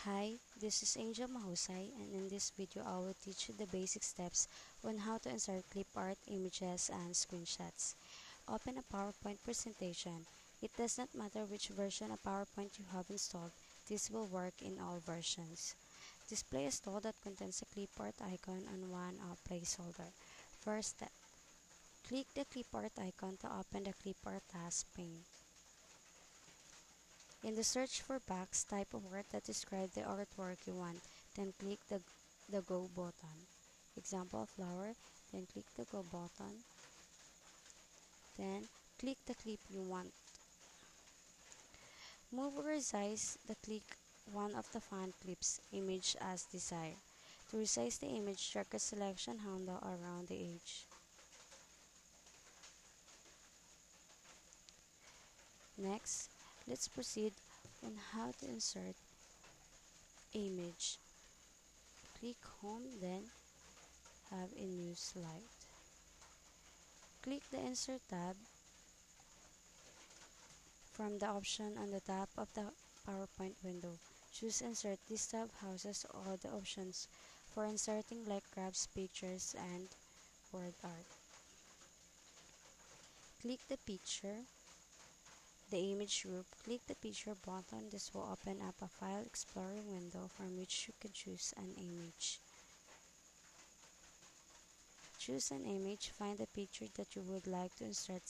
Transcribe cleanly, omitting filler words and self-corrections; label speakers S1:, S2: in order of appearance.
S1: Hi, this is Angel Mahusay, and in this video I will teach you the basic steps on how to insert clip art, images, and screenshots. Open a PowerPoint presentation. It does not matter which version of PowerPoint you have installed, this will work in all versions. Display a stall that contains a clip art icon and one placeholder. First step, click the clip art icon to open the clip art task pane. In the search for box, type a word that describes the artwork you want, then click the Go button. Example flower, then click the Go button, then click the clip you want. Move or resize the click one of the font clips image as desired. To resize the image, drag a selection handle around the edge. Next, let's proceed on how to insert image. Click home, then have a new slide. Click the Insert tab from the option on the top of the PowerPoint window. Choose Insert. This tab houses all the options for inserting like graphs, pictures, and word art. Click the picture, the image group. Click the picture button. This will open up a file exploring window from which you can choose an image. Choose an image. Find the picture that you would like to insert.